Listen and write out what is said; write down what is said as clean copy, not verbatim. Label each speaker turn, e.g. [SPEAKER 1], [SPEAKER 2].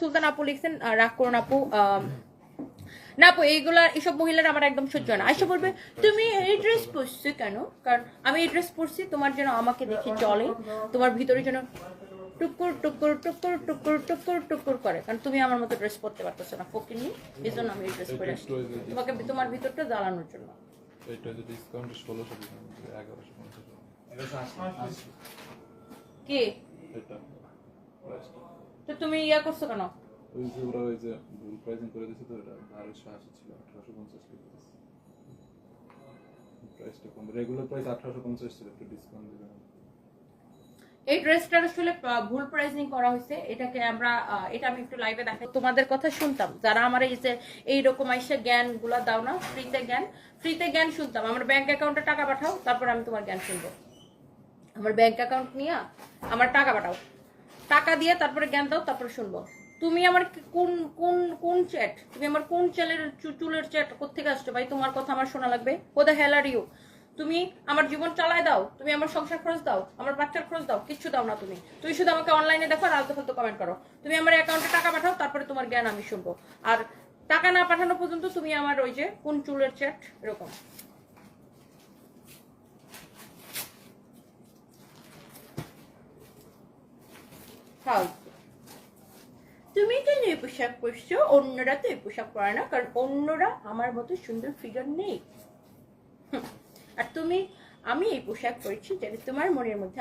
[SPEAKER 1] সুলতান আপু লিখছেন রাগ করুন আপু, না আপু এইগুলা এইসব মহিলারা আমার একদম সহ্য হয় না। আইসা বলবে তুমি এই ড্রেস পরছো কেন, কারণ আমি এই ড্রেস পরছি তোমার যেন আমাকে দেখে চলে, তোমার ভিতরে যেন টুকুর টুকুর টুকুর টুকুর টুকুর টুকুর করে, কারণ তুমি আমার মতো ড্রেস পরতে পারতেছো না ফকিনি, এই জন্য আমি এই ড্রেস পরে আসছি তোমাকে তোমার ভিতরটা জ্বালানোর জন্য।
[SPEAKER 2] এটা যে ডিসকাউন্ট 1600 দিলাম 1150
[SPEAKER 1] কি
[SPEAKER 2] এটা প্রাইসটা
[SPEAKER 1] তো তুমি ইয়া করছো কেন?
[SPEAKER 2] ওই যে ওরা ওই যে ভুল প্রাইসিং করে দিয়েছে তো এটা 1280 ছিল 1850 লিখে দিয়েছে প্রাইসটা কম রেগুলার প্রাইস 1850 ছিল একটু ডিসকাউন্ট দিলাম।
[SPEAKER 1] এই ড্রেসটা আসলে ভুল প্রাইসিং করা হয়েছে, এটাকে আমরা এটা আমি একটু লাইভে দেখাই। তোমাদের কথা শুনতাম যারা আমার এই যে এইরকম আইসা জ্ঞানগুলা দাও না, ফ্রিতে জ্ঞান শুনতাম। আমার ব্যাংক অ্যাকাউন্টে টাকা পাঠাও, তারপর আমি তোমার জ্ঞান শুনবো। আমার ব্যাংক অ্যাকাউন্ট নিয়ে আমার টাকা পাঠাও, টাকা দিয়ে তারপরে জ্ঞান দাও, তারপরে শুনবো। তুমি আমার কোন কোন কোন চ্যাট, তুমি আমার কোন চ্যানেলের চুলের চ্যাট কোথেকে আসছো ভাই? তোমার কথা আমার শোনা লাগবে? ও দ্য হেল আর ইউ? তুমি আমার জীবন চালায় দাও, তুমি আমার সংসার খরচ দাও, আমার বাচ্চার খরচ দাও, কিচ্ছু দাও না তুমি। তুমি শুধু আমাকে অনলাইনে দেখো আর আলতু ফালতু কমেন্ট করো। তুমি আমার অ্যাকাউন্টে টাকা পাঠাও, তারপরে তোমার জ্ঞান আমি শুনবো। আর টাকা না পাঠানো পর্যন্ত তুমি আমার ওই যে কোন চুলের চ্যাট এরকম তুমি কেন এই পোশাক পরছো? অন্যরা তো এই পোশাক পরে না, কারণ অন্যরা আমার মতো সুন্দর ফিগার নেই। আর আমি এই পোশাক পরেছি যাতে তোমার মনের মধ্যে